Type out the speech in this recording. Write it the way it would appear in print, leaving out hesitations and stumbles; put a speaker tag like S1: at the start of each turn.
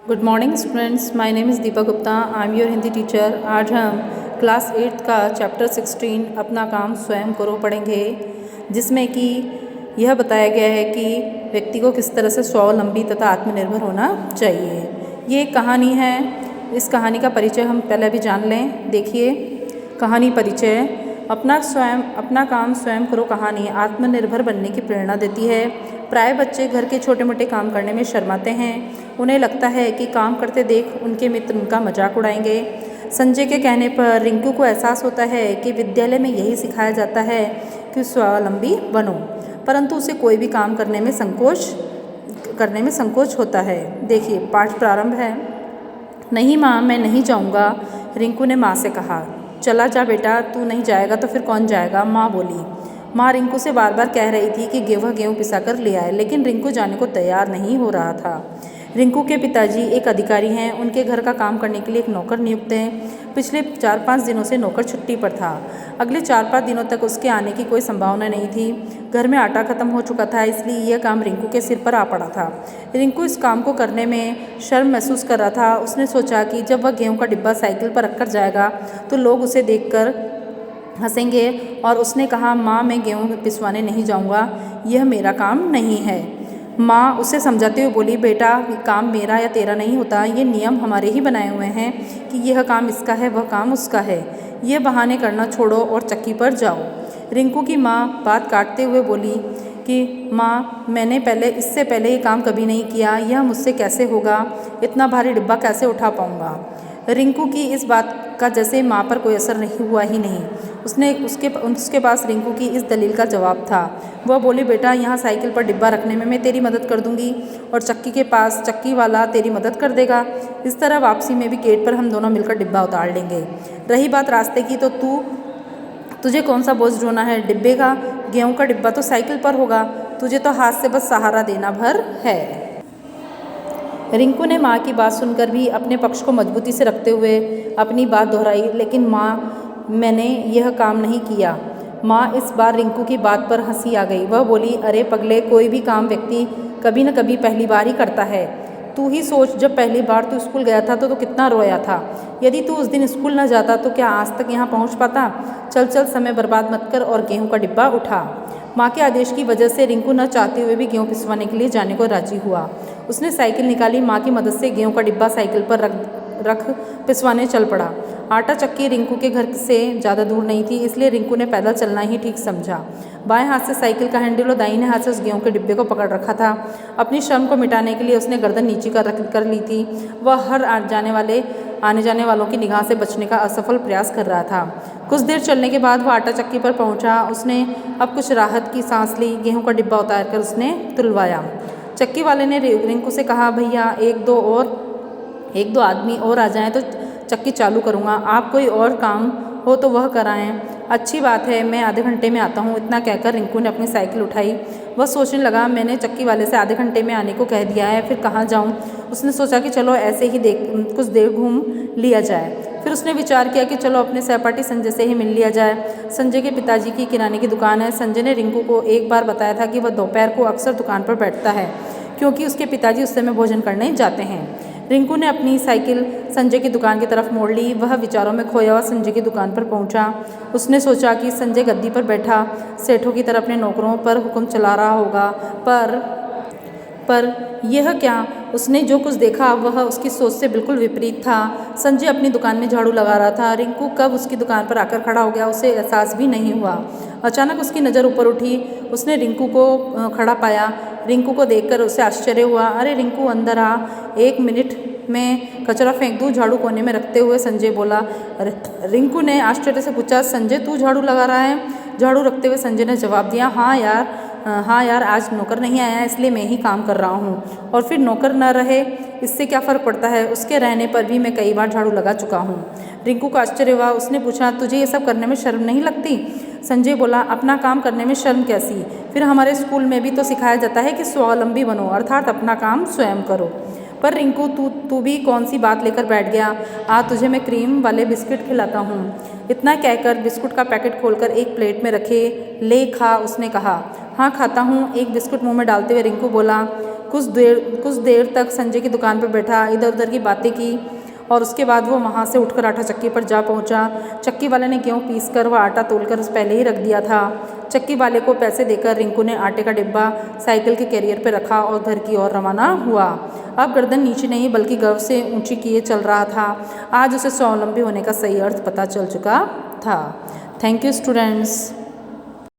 S1: Good morning students, my name is Deepa Gupta. I am your Hindi teacher. आज हम class 8 का chapter 16 अपना काम स्वयं करो पढ़ेंगे, जिसमें कि यह बताया गया है कि व्यक्ति को किस तरह से स्वावलंबी तथा आत्मनिर्भर होना चाहिए। ये एक कहानी है। इस कहानी का परिचय हम पहले अभी जान लें। देखिए कहानी परिचय। अपना काम स्वयं करो कहानी आत्मनिर्भर बनने की प्रेरणा देती है। प्राय बच्चे घर के छोटे मोटे काम करने में शर्माते हैं। उन्हें लगता है कि काम करते देख उनके मित्र उनका मजाक उड़ाएंगे। संजय के कहने पर रिंकू को एहसास होता है कि विद्यालय में यही सिखाया जाता है कि स्वावलंबी बनो, परंतु उसे कोई भी काम करने में संकोच होता है। देखिए पाठ प्रारंभ है। नहीं माँ, मैं नहीं जाऊँगा, रिंकू ने माँ से कहा। चला जा बेटा, तू नहीं जाएगा तो फिर कौन जाएगा, माँ बोली। माँ रिंकू से बार बार कह रही थी कि गेहूँ पिसा कर ले आए, लेकिन रिंकू जाने को तैयार नहीं हो रहा था। रिंकू के पिताजी एक अधिकारी हैं। उनके घर का काम करने के लिए एक नौकर नियुक्त है। पिछले 4-5 दिनों से नौकर छुट्टी पर था। अगले 4-5 दिनों तक उसके आने की कोई संभावना नहीं थी। घर में आटा खत्म हो चुका था, इसलिए यह काम रिंकू के सिर पर आ पड़ा था। रिंकू इस काम को करने में शर्म महसूस कर रहा था। उसने सोचा कि जब वह गेहूँ का डिब्बा साइकिल पर रखकर जाएगा तो लोग उसे देखकर हंसेंगे, और उसने कहा, माँ मैं गेहूँ पिसवाने नहीं जाऊँगा, यह मेरा काम नहीं है। माँ उसे समझाते हुए बोली, बेटा काम मेरा या तेरा नहीं होता, ये नियम हमारे ही बनाए हुए हैं कि यह काम इसका है, वह काम उसका है। ये बहाने करना छोड़ो और चक्की पर जाओ। रिंकू की माँ बात काटते हुए बोली कि माँ मैंने इससे पहले ये काम कभी नहीं किया, यह मुझसे कैसे होगा, इतना भारी डिब्बा कैसे उठा पाऊँगा। रिंकू की इस बात का जैसे माँ पर कोई असर नहीं हुआ ही नहीं। उसके पास रिंकू की इस दलील का जवाब था। वह बोली, बेटा यहाँ साइकिल पर डिब्बा रखने में मैं तेरी मदद कर दूँगी और चक्की के पास चक्की वाला तेरी मदद कर देगा। इस तरह वापसी में भी गेट पर हम दोनों मिलकर डिब्बा उतार लेंगे। रही बात रास्ते की, तो तुझे कौन सा बोझ ढोना है, डिब्बे का? गेहूँ का डिब्बा तो साइकिल पर होगा, तुझे तो हाथ से बस सहारा देना भर है। रिंकू ने माँ की बात सुनकर भी अपने पक्ष को मजबूती से रखते हुए अपनी बात दोहराई, लेकिन माँ मैंने यह काम नहीं किया। माँ इस बार रिंकू की बात पर हंसी आ गई। वह बोली, अरे पगले, कोई भी काम व्यक्ति कभी न कभी पहली बार ही करता है। तू ही सोच, जब पहली बार तू स्कूल गया था तो तू कितना रोया था। यदि तू उस दिन स्कूल न जाता तो क्या आज तक यहाँ पहुँच पाता। चल समय बर्बाद मत कर और गेहूँ का डिब्बा उठा। माँ के आदेश की वजह से रिंकू न चाहते हुए भी गेहूँ पिसवाने के लिए जाने को राजी हुआ। उसने साइकिल निकाली, माँ की मदद से गेहूँ का डिब्बा साइकिल पर रख पिसवाने चल पड़ा। आटा चक्की रिंकू के घर से ज़्यादा दूर नहीं थी, इसलिए रिंकू ने पैदल चलना ही ठीक समझा। बाएं हाथ से साइकिल का हैंडल और दाहिने हाथ से उस गेहूँ के डिब्बे को पकड़ रखा था। अपनी शर्म को मिटाने के लिए उसने गर्दन नीचे कर ली थी। वह हर आने जाने वालों की निगाह से बचने का असफल प्रयास कर रहा था। कुछ देर चलने के बाद वह आटा चक्की पर पहुंचा। उसने अब कुछ राहत की सांस ली। गेहूं का डिब्बा उतारकर उसने तुलवाया। चक्की वाले ने रिंकू से कहा, भैया एक दो आदमी और आ जाएं तो चक्की चालू करूँगा, आप कोई और काम हो तो वह कराएं। अच्छी बात है, मैं आधे घंटे में आता हूँ। इतना कहकर रिंकू ने अपनी साइकिल उठाई। वह सोचने लगा, मैंने चक्की वाले से आधे घंटे में आने को कह दिया है, फिर कहाँ जाऊँ। उसने सोचा कि चलो ऐसे ही कुछ देर घूम लिया जाए। फिर उसने विचार किया कि चलो अपने सहपाठी संजय से ही मिल लिया जाए। संजय के पिताजी की किराने की दुकान है। संजय ने रिंकू को एक बार बताया था कि वह दोपहर को अक्सर दुकान पर बैठता है, क्योंकि उसके पिताजी उस समय भोजन करने जाते हैं। रिंकू ने अपनी साइकिल संजय की दुकान की तरफ मोड़ ली। वह विचारों में खोया हुआ संजय की दुकान पर पहुंचा। उसने सोचा कि संजय गद्दी पर बैठा सेठों की तरह अपने नौकरों पर हुक्म चला रहा होगा, पर यह क्या, उसने जो कुछ देखा वह उसकी सोच से बिल्कुल विपरीत था। संजय अपनी दुकान में झाड़ू लगा रहा था। रिंकू कब उसकी दुकान पर आकर खड़ा हो गया, उसे एहसास भी नहीं हुआ। अचानक उसकी नज़र ऊपर उठी। उसने रिंकू को खड़ा पाया। रिंकू को देखकर उसे आश्चर्य हुआ। अरे रिंकू, अंदर आ, 1 मिनट में कचरा फेंक दूँ, झाड़ू कोने में रखते हुए संजय बोला। रिंकू ने आश्चर्य से पूछा, संजय तू झाड़ू लगा रहा है? झाड़ू रखते हुए संजय ने जवाब दिया, हाँ यार, आज नौकर नहीं आया इसलिए मैं ही काम कर रहा हूँ, और फिर नौकर न रहे इससे क्या फ़र्क पड़ता है, उसके रहने पर भी मैं कई बार झाड़ू लगा चुका हूँ। रिंकू को आश्चर्य हुआ। उसने पूछा, तुझे ये सब करने में शर्म नहीं लगती? संजय बोला, अपना काम करने में शर्म कैसी, फिर हमारे स्कूल में भी तो सिखाया जाता है कि स्वावलंबी बनो, अर्थात अपना काम स्वयं करो। पर रिंकू, तू भी कौन सी बात लेकर बैठ गया? तुझे मैं क्रीम वाले बिस्किट खिलाता हूँ। इतना कहकर बिस्कुट का पैकेट खोलकर एक प्लेट में रखे, ले खा, उसने कहा। हाँ खाता हूँ, एक बिस्कुट मुंह में डालते हुए रिंकू बोला। कुछ देर तक संजय की दुकान पर बैठा, इधर उधर की बातें की और उसके बाद वो वहाँ से उठकर आटा चक्की पर जा पहुँचा। चक्की वाले ने गेहूँ पीस कर व आटा तोलकर पहले ही रख दिया था। चक्की वाले को पैसे देकर रिंकू ने आटे का डिब्बा साइकिल के कैरियर पर रखा और घर की ओर रवाना हुआ। अब गर्दन नीचे नहीं बल्कि गर्व से ऊंची किए चल रहा था। आज उसे स्वावलंबी होने का सही अर्थ पता चल चुका था। Thank you students.